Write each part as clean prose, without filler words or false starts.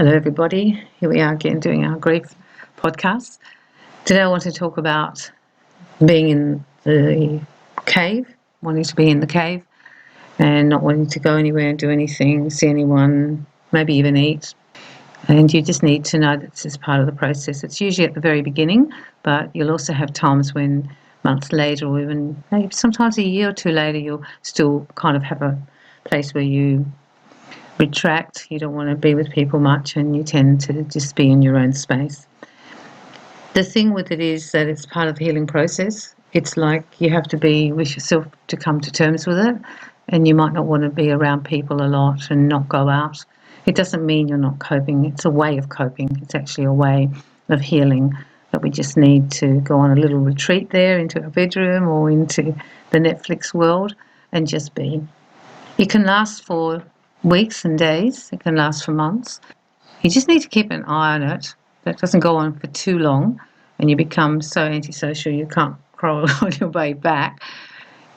Hello, everybody. Here we are again doing our grief podcast. Today, I want to talk about being in the cave, wanting to be in the cave, and not wanting to go anywhere and do anything, see anyone, maybe even eat. And you just need to know that this is part of the process. It's usually at the very beginning, but you'll also have times when months later, or even maybe sometimes a year or two later, you'll still kind of have a place where you retract. You don't want to be with people much, and you tend to just be in your own space. The thing with it is that it's part of the healing process. It's like you have to be with yourself to come to terms with it, and you might not want to be around people a lot and not go out. It doesn't mean you're not coping. It's a way of coping. It's actually a way of healing, that we just need to go on a little retreat there into a bedroom or into the Netflix world and just be. It can last for weeks and days. It can last for months. You just need to keep an eye on it. That doesn't go on for too long and you become so antisocial you can't crawl on your way back.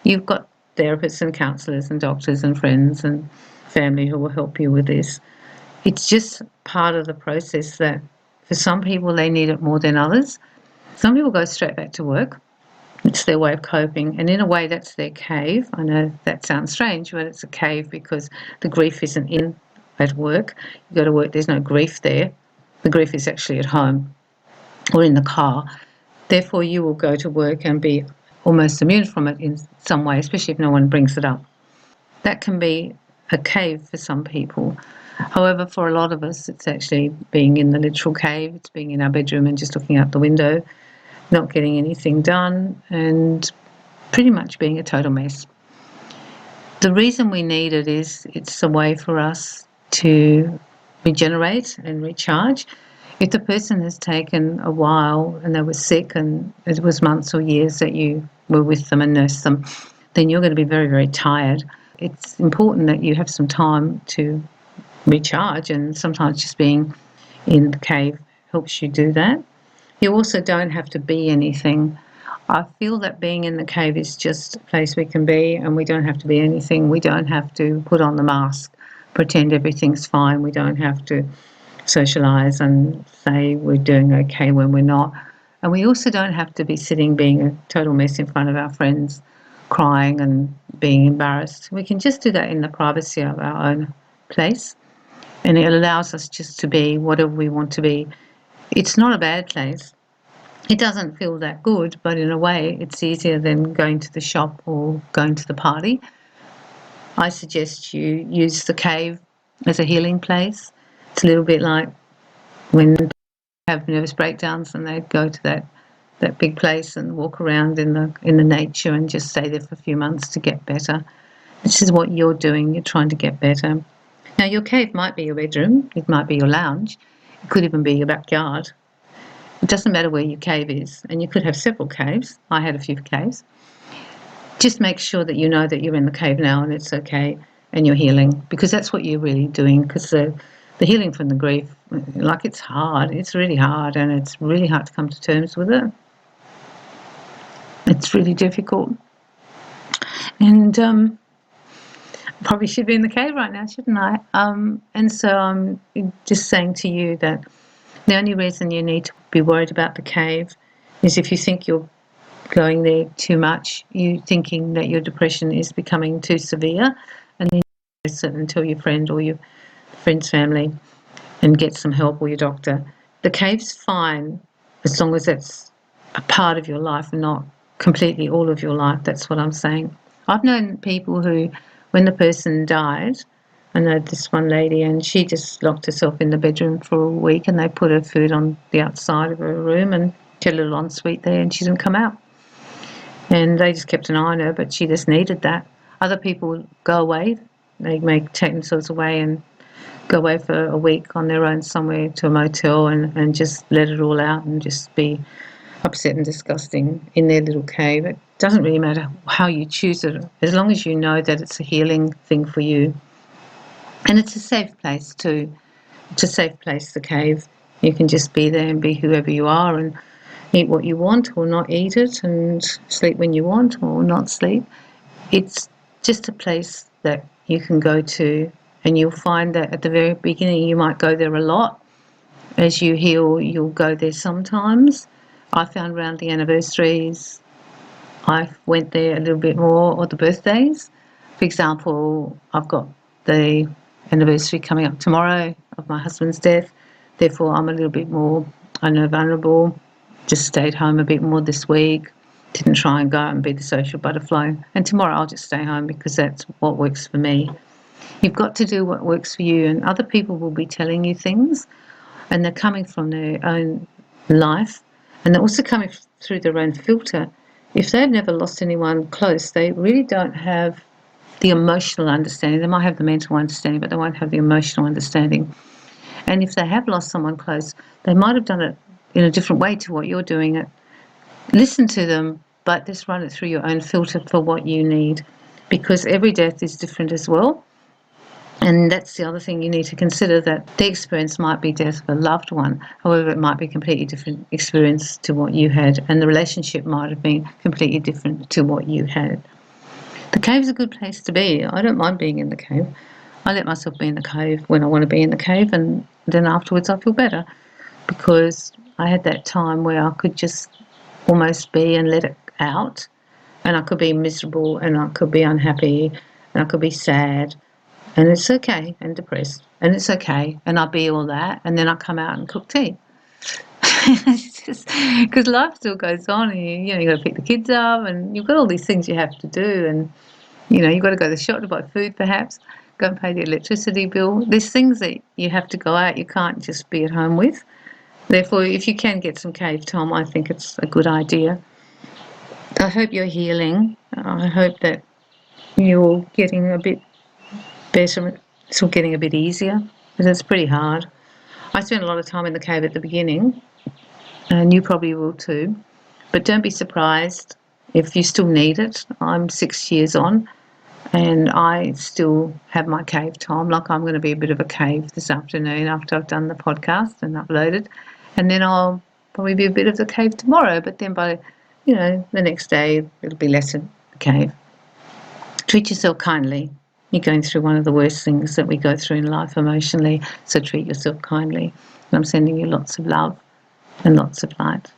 You've got therapists and counsellors and doctors and friends and family who will help you with this. It's just part of the process that for some people they need it more than others. Some people go straight back to work. It's their way of coping, and in a way that's their cave. I know that sounds strange, but it's a cave because the grief isn't in at work. You go to work, there's no grief there. The grief is actually at home or in the car. Therefore, you will go to work and be almost immune from it in some way, especially if no one brings it up. That can be a cave for some people. However, for a lot of us, it's actually being in the literal cave. It's being in our bedroom and just looking out the window, not getting anything done, and pretty much being a total mess. The reason we need it is it's a way for us to regenerate and recharge. If the person has taken a while and they were sick and it was months or years that you were with them and nursed them, then you're going to be very, very tired. It's important that you have some time to recharge, and sometimes just being in the cave helps you do that. You also don't have to be anything. I feel that being in the cave is just a place we can be, and we don't have to be anything. We don't have to put on the mask, pretend everything's fine. We don't have to socialise and say we're doing okay when we're not. And we also don't have to be sitting being a total mess in front of our friends, crying and being embarrassed. We can just do that in the privacy of our own place, and it allows us just to be whatever we want to be. It's not a bad place. It doesn't feel that good, but in a way it's easier than going to the shop or going to the party. I suggest you use the cave as a healing place. It's a little bit like when people have nervous breakdowns and they go to that big place and walk around in the nature and just stay there for a few months to get better. This is what you're doing. You're trying to get better. Now, your cave might be your bedroom. It might be your lounge. It could even be your backyard. It doesn't matter where your cave is, and you could have several caves. I had a few caves. Just make sure that you know that you're in the cave now and it's okay and you're healing, because that's what you're really doing. Because the healing from the grief, like, it's hard. It's really hard, and it's really hard to come to terms with it. It's really difficult. And probably should be in the cave right now, shouldn't I? And so I'm just saying to you that the only reason you need to be worried about the cave is if you think you're going there too much, you thinking that your depression is becoming too severe, and then you sit and tell your friend or your friend's family and get some help, or your doctor. The cave's fine as long as it's a part of your life and not completely all of your life. That's what I'm saying. I've known people who, when the person died, I know this one lady, and she just locked herself in the bedroom for a week, and they put her food on the outside of her room and did a little ensuite there, and she didn't come out. And they just kept an eye on her, but she just needed that. Other people go away. They may take themselves away and go away for a week on their own somewhere to a motel and just let it all out and just be upset and disgusting in their little cave. It doesn't really matter how you choose it, as long as you know that it's a healing thing for you. And it's a safe place too. It's a safe place, the cave. You can just be there and be whoever you are and eat what you want or not eat it, and sleep when you want or not sleep. It's just a place that you can go to And you'll find that at the very beginning you might go there a lot. As you heal, you'll go there sometimes. I found around the anniversaries, I went there a little bit more, or the birthdays. For example, I've got the anniversary coming up tomorrow of my husband's death. Therefore, I'm a little bit more, I know, vulnerable. Just stayed home a bit more this week. Didn't try and go out and be the social butterfly. And tomorrow I'll just stay home because that's what works for me. You've got to do what works for you, and other people will be telling you things, and they're coming from their own life, and they're also coming through their own filter. If they've never lost anyone close, they really don't have the emotional understanding. They might have the mental understanding, but they won't have the emotional understanding. And if they have lost someone close, they might have done it in a different way to what you're doing it. Listen to them, but just run it through your own filter for what you need, because every death is different as well. And that's the other thing you need to consider, that the experience might be death of a loved one. However, it might be a completely different experience to what you had, and the relationship might have been completely different to what you had. The cave's a good place to be. I don't mind being in the cave. I let myself be in the cave when I want to be in the cave, and then afterwards I feel better, because I had that time where I could just almost be and let it out, and I could be miserable, and I could be unhappy, and I could be sad, and it's okay, and depressed, and it's okay, and I'll be all that, and then I come out and cook tea. It's just because life still goes on, and you got to pick the kids up, and you've got all these things you have to do, and you've got to go to the shop to buy food, perhaps go and pay the electricity bill. There's things that you have to go out, you can't just be at home with. Therefore, if you can get some cave time, I think it's a good idea. I hope you're healing. I hope that you're getting a bit better. It's all getting a bit easier, but it's pretty hard. I spent a lot of time in the cave at the beginning, and you probably will too. But don't be surprised if you still need it. I'm 6 years on, and I still have my cave time. Like, I'm going to be a bit of a cave this afternoon after I've done the podcast and uploaded, and then I'll probably be a bit of the cave tomorrow. But then by the next day it'll be less of the cave. Treat yourself kindly. You're going through one of the worst things that we go through in life emotionally, so treat yourself kindly. And I'm sending you lots of love and lots of light.